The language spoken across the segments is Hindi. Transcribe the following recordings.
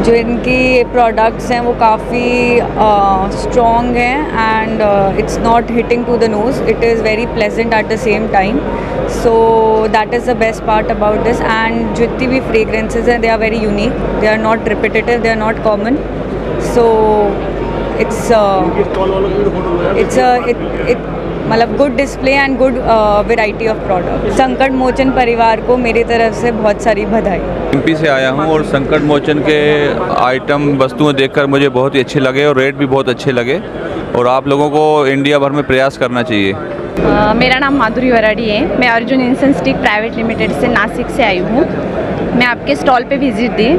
जो इनकी प्रोडक्ट्स हैं वो काफ़ी स्ट्रॉन्ग हैं and it's not hitting to the nose, it is very pleasant at the same time. So that is the best part about this. And जितनी भी फ्रेगरेंसेज हैं they are very unique, they are not repetitive, they are not common. So it's मतलब good display and good variety of product. Sankat Mochan परिवार को मेरी तरफ से बहुत सारी बधाई. एमपी से आया हूँ और संकट मोचन के आइटम वस्तुएं देखकर मुझे बहुत ही अच्छे लगे और रेट भी बहुत अच्छे लगे, और आप लोगों को इंडिया भर में प्रयास करना चाहिए. मेरा नाम माधुरी वराड़ी है. मैं Arjun incense stick private limited से नासिक से आई हूँ. मैं आपके स्टॉल पे विज़िट दी,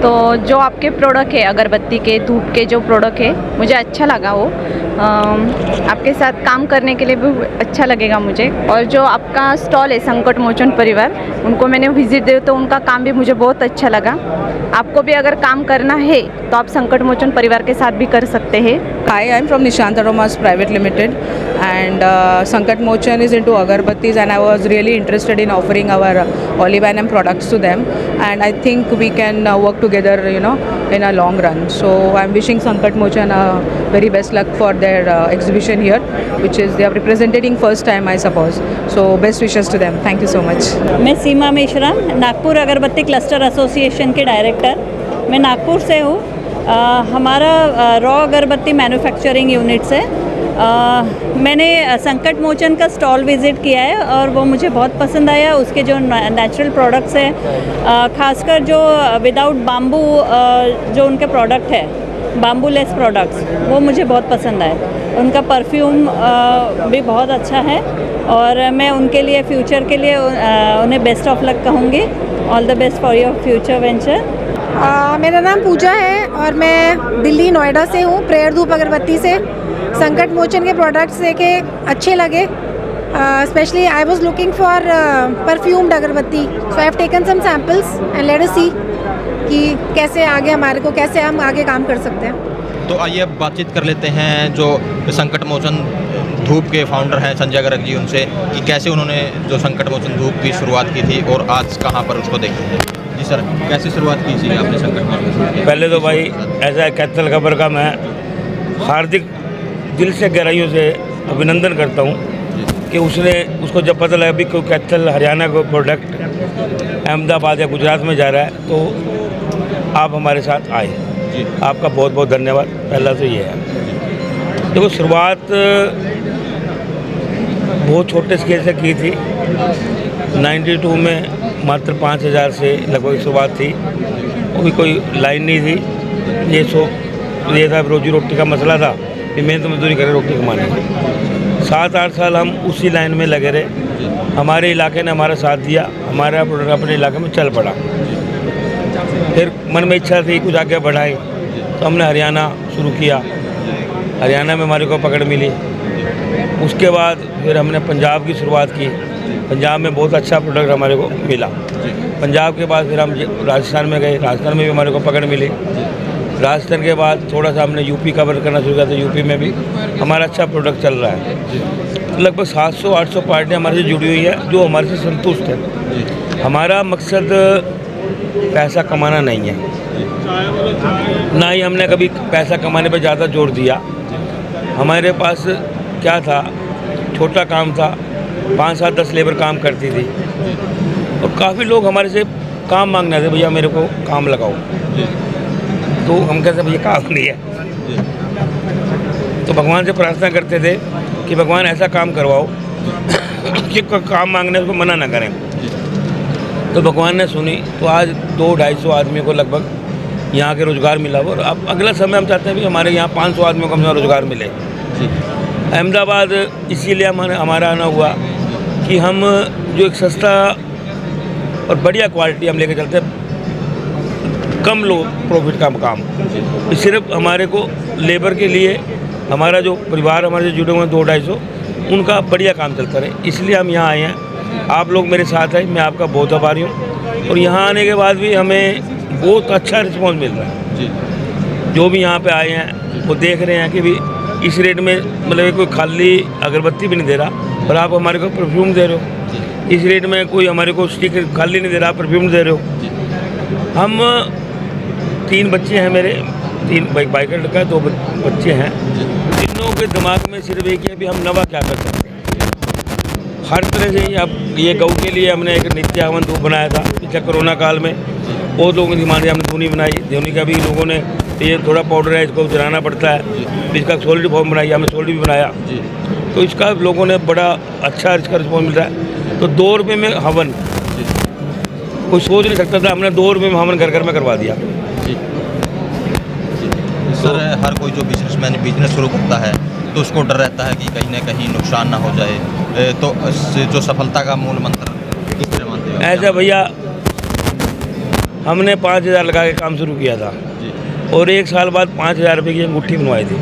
तो जो आपके प्रोडक्ट है अगरबत्ती के, धूप के जो प्रोडक्ट है, मुझे अच्छा लगा वो. आपके साथ काम करने के लिए भी अच्छा लगेगा मुझे. और जो आपका स्टॉल है संकट मोचन परिवार, उनको मैंने विज़िट दी तो उनका काम भी मुझे बहुत अच्छा लगा. आपको भी अगर काम करना है तो आप संकट मोचन परिवार के साथ भी कर सकते हैं. Hi, I'm from Nishant Aromas Private Limited, and Sankat Mochan is into agarbattis, and I was really interested in offering our olive oil products to them, and I think we can work together, in a long run. So I'm wishing Sankat Mochan very best luck for their exhibition here, which is they are representing first time, I suppose. So best wishes to them. Thank you so much. मैं सीमा मिश्रा, नागपुर अगरबत्ती क्लस्टर एसोसिएशन के डायरेक्टर. मैं नागपुर से हूँ. हमारा रॉ अगरबत्ती मैन्युफैक्चरिंग यूनिट्स है. मैंने संकट मोचन का स्टॉल विज़िट किया है और वो मुझे बहुत पसंद आया. उसके जो नेचुरल प्रोडक्ट्स हैं, खासकर जो विदाउट बाम्बू जो उनके प्रोडक्ट है, बाम्बू लेस प्रोडक्ट्स, वो मुझे बहुत पसंद आए. उनका परफ्यूम भी बहुत अच्छा है और मैं उनके लिए फ्यूचर के लिए उन्हें बेस्ट ऑफ लक कहूँगी. All the best for your future venture. मेरा नाम पूजा है और मैं दिल्ली नोएडा से हूँ, प्रेयर धूप अगरबत्ती से. संकट मोचन के प्रोडक्ट्स देखे अच्छे लगे. Specially I was looking for perfumed agarbatti, so I have taken some samples and let us see कि कैसे आगे कैसे हम आगे काम कर सकते हैं. तो आइए अब बातचीत कर लेते हैं जो संकट मोचन धूप के फाउंडर हैं संजय गर्ग जी, उनसे कि कैसे उन्होंने जो संकट मोचन धूप की शुरुआत की थी और आज कहाँ पर उसको देखते हैं. जी सर, कैसे शुरुआत की थी आपने संकट मोचन? पहले तो भाई ऐसा कैथल खबर का मैं हार्दिक दिल से गहराइयों से अभिनंदन करता हूँ कि उसको जब पता लगा भी कोई कैथल हरियाणा को प्रोडक्ट अहमदाबाद या गुजरात में जा रहा है, तो आप हमारे साथ आए. आपका बहुत बहुत धन्यवाद. पहला तो ये है. देखो, शुरुआत बहुत छोटे स्केल से की थी. 92 में मात्र 5,000 से लगभग शुरुआत थी. वो भी कोई लाइन नहीं थी. ये था रोजी रोटी का मसला था कि मेहनत मजदूरी करें, रोटी कमाने. 7-8 साल हम उसी लाइन में लगे रहे. हमारे इलाके ने हमारा साथ दिया, हमारा प्रोडक्ट अपने इलाके में चल पड़ा. फिर मन में इच्छा थी कुछ आगे बढ़ाए, तो हमने हरियाणा शुरू किया. हरियाणा में हमारे को पकड़ मिली. उसके बाद फिर हमने पंजाब की शुरुआत की. पंजाब में बहुत अच्छा प्रोडक्ट हमारे को मिला. पंजाब के बाद फिर हम राजस्थान में गए. राजस्थान में भी हमारे को पकड़ मिली. राजस्थान के बाद थोड़ा सा हमने यूपी कवर करना शुरू किया, तो यूपी में भी हमारा अच्छा प्रोडक्ट चल रहा है. लगभग 700-800 पार्टियाँ हमारे से जुड़ी हुई है जो हमारे से संतुष्ट है. हमारा मकसद पैसा कमाना नहीं है, ना ही हमने कभी पैसा कमाने पर ज़्यादा जोर दिया. हमारे पास क्या था, छोटा काम था. 5-7-10 लेबर काम करती थी और काफ़ी लोग हमारे से काम मांगने थे, भैया मेरे को काम लगाओ. तो हम कहते भैया काम नहीं है. तो भगवान से प्रार्थना करते थे कि भगवान ऐसा काम करवाओ कि काम मांगने को मना ना करें. तो भगवान ने सुनी. तो आज 200-250 आदमियों को लगभग यहाँ के रोज़गार मिला. और अब अगला समय हम चाहते हैं भी हमारे यहाँ 500 आदमियों को हमें रोज़गार मिले. अहमदाबाद इसीलिए हमारा आना हुआ कि हम जो एक सस्ता और बढ़िया क्वालिटी हम लेके चलते हैं, कम लो प्रॉफिट का काम. सिर्फ हमारे को लेबर के लिए, हमारा जो परिवार हमारे से जुड़े हुए हैं 200-250, उनका बढ़िया काम चलता रहे, इसलिए हम यहाँ आए हैं. आप लोग मेरे साथ हैं, मैं आपका बहुत आभारी हूँ. और यहाँ आने के बाद भी हमें बहुत अच्छा रिस्पॉन्स मिल रहा है. जो भी यहाँ पे आए हैं वो देख रहे हैं कि भी इस रेट में, मतलब कोई खाली अगरबत्ती भी नहीं दे रहा और आप हमारे को परफ्यूम दे रहे हो. इस रेट में कोई हमारे को स्टिक खाली नहीं दे रहा, परफ्यूम दे रहे हो. हम 3 बच्चे हैं मेरे, 3 बाइक का लड़का है, 2 बच्चे हैं। तीनों के दिमाग में सिर्फ एक है, अभी हम नवा क्या कर सकते हैं। हर तरह से अब ये गऊ के लिए हमने एक नित्य हवन धूप बनाया था पिछले कोरोना काल में, वो लोगों की डिमांड है, हमने धूनी बनाई। धूनी का भी लोगों ने, ये थोड़ा पाउडर है, इसको जलाना पड़ता है, इसका सॉलिड फॉर्म बनाई, हमने सॉलिड भी बनाया। तो इसका लोगों ने बड़ा अच्छा इसका रिस्पॉन्स मिल रहा है। तो 2 रुपये में हवन, कोई सोच नहीं सकता था, हमने 2 रुपये में हवन घर घर में करवा दिया। सर, हर कोई जो बिजनेसमैन बिजनेस शुरू करता है तो उसको डर रहता है कि कहीं ना कहीं नुकसान ना हो जाए, तो जो सफलता का मूल मंत्र किस तरह मानते हो? ऐसा भैया, हमने 5,000 लगा के काम शुरू किया था और 1 साल बाद 5,000 रुपये की अंगूठी बनवाई थी।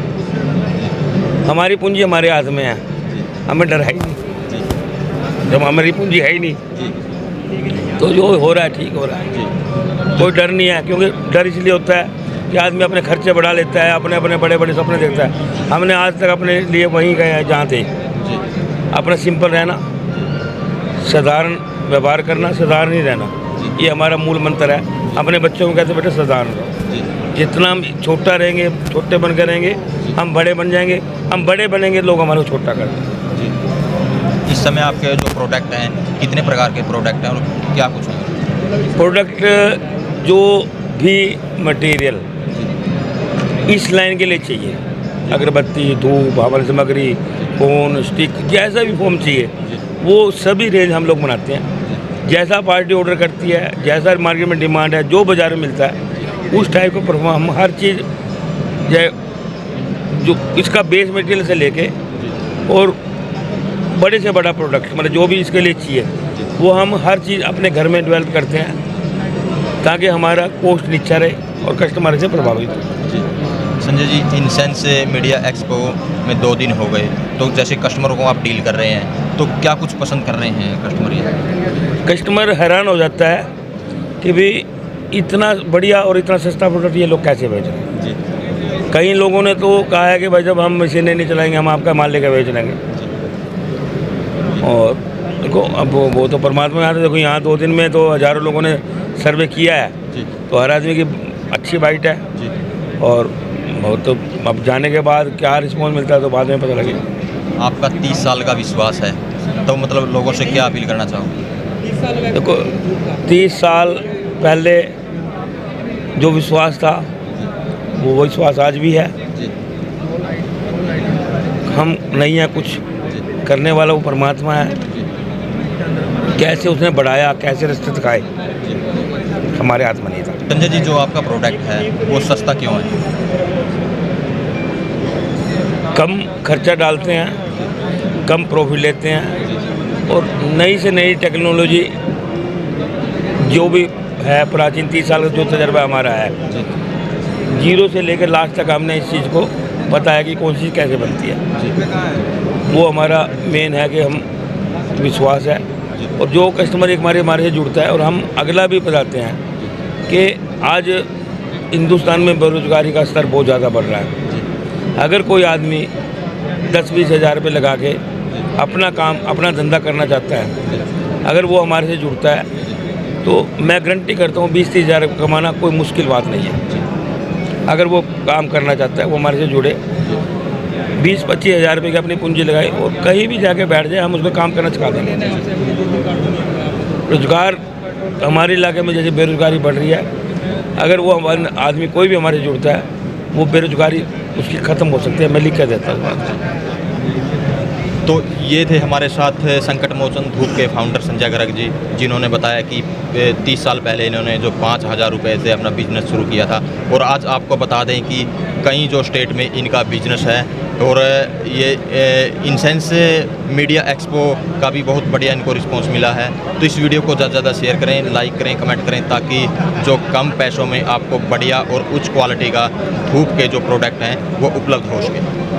हमारी पूंजी हमारे हाथ में है, हमें डर है ही नहीं। जब हमारी पूंजी है ही नहीं तो जो हो रहा है ठीक हो रहा है, कोई डर नहीं है। क्योंकि डर इसलिए होता है कि आदमी अपने खर्चे बढ़ा लेता है, अपने अपने बड़े बड़े सपने देखता है। हमने आज तक अपने लिए वहीं गए हैं जहाँ थे, अपना सिंपल रहना, साधारण व्यवहार करना, साधारण ही रहना, ये हमारा मूल मंत्र है। अपने बच्चों को कहते बेटे साधारण रहो, जितना हम छोटा रहेंगे, छोटे बन कर रहेंगे, हम बड़े बन जाएंगे, हम बड़े बनेंगे, लोग हमारे को छोटा कर देंगे। इस समय आपके जो प्रोडक्ट हैं, कितने प्रकार के प्रोडक्ट हैं और क्या कुछ है? प्रोडक्ट जो भी मटेरियल इस लाइन के लिए चाहिए, अगरबत्ती, धूप, हवन सामग्री, फोन, स्टिक, जैसा भी फोम चाहिए वो सभी रेंज हम लोग बनाते हैं। जैसा पार्टी ऑर्डर करती है, जैसा मार्केट में डिमांड है, जो बाज़ार में मिलता है उस टाइप का परफॉर्म हम हर चीज़, जो इसका बेस मटेरियल से लेके और बड़े से बड़ा प्रोडक्ट, मतलब जो भी इसके लिए चाहिए वो हम हर चीज़ अपने घर में डेवलप करते हैं ताकि हमारा कॉस्ट नीचा रहे और कस्टमर से प्रभावित हो। Sanjay ji, incense media expo में 2 दिन हो गए, तो जैसे कस्टमरों को आप डील कर रहे हैं तो क्या कुछ पसंद कर रहे हैं कस्टमर? ये कस्टमर हैरान हो जाता है कि भाई इतना बढ़िया और इतना सस्ता प्रोडक्ट ये लोग कैसे बेच रहे हैं जी। कई लोगों ने तो कहा है कि भाई जब हम मशीनें नहीं चलाएंगे हम आपका माल लेकर बेच लेंगे। और देखो अब वो तो परमात्मा यहाँ, देखो यहाँ 2 दिन में तो हज़ारों लोगों ने सर्वे किया है जी। तो हर आदमी की अच्छी बाइट है जी। और वो तो अब जाने के बाद क्या रिस्पॉन्स मिलता है तो बाद में पता लगेगा। आपका 30 साल का विश्वास है, तो मतलब लोगों से क्या अपील करना चाहोगे? देखो 30 साल पहले जो विश्वास था वो विश्वास आज भी है। हम नहीं हैं, कुछ करने वाला वो परमात्मा है। कैसे उसने बढ़ाया, कैसे रास्ते दिखाए, हमारे हाथ में नहीं था। संजय जी, जो आपका प्रोडक्ट है वो सस्ता क्यों है? कम खर्चा डालते हैं, कम प्रॉफिट लेते हैं और नई से नई टेक्नोलॉजी जो भी है, प्राचीन 30 साल का जो तजर्बा हमारा है, जीरो से लेकर लास्ट तक हमने इस चीज़ को पता है कि कौन सी चीज़ कैसे बनती है। वो हमारा मेन है कि हम विश्वास है और जो कस्टमर एक हमारे से जुड़ता है और हम अगला भी बताते हैं कि आज हिंदुस्तान में बेरोज़गारी का स्तर बहुत ज़्यादा बढ़ रहा है। अगर कोई आदमी 10-20 हज़ार रुपये लगा के अपना काम, अपना धंधा करना चाहता है, अगर वो हमारे से जुड़ता है तो मैं गारंटी करता हूँ 20-30 हज़ार कमाना कोई मुश्किल बात नहीं है। अगर वो काम करना चाहता है वो हमारे से जुड़े, 20-25 हज़ार रुपये की अपनी पूंजी लगाए और कहीं भी जाके बैठ जाए, हम उसको काम करना सिखा देंगे। रोजगार हमारे इलाके में जैसे बेरोजगारी बढ़ रही है, अगर वो हमारे आदमी कोई भी हमारे जुड़ता है वो बेरोजगारी उसकी ख़त्म हो सकती है, मैं लिख के देता हूँ। तो ये थे हमारे साथ संकट मोचन धूप के फाउंडर संजय गर्ग जी, जिन्होंने बताया कि 30 साल पहले इन्होंने जो 5,000 रुपये से अपना बिजनेस शुरू किया था और आज आपको बता दें कि कई जो स्टेट में इनका बिजनेस है। और ये इंसेंस मीडिया एक्सपो का भी बहुत बढ़िया इनको रिस्पांस मिला है। तो इस वीडियो को ज़्यादा से ज़्यादा शेयर करें, लाइक करें, कमेंट करें, ताकि जो कम पैसों में आपको बढ़िया और उच्च क्वालिटी का धूप के जो प्रोडक्ट हैं वो उपलब्ध हो सके।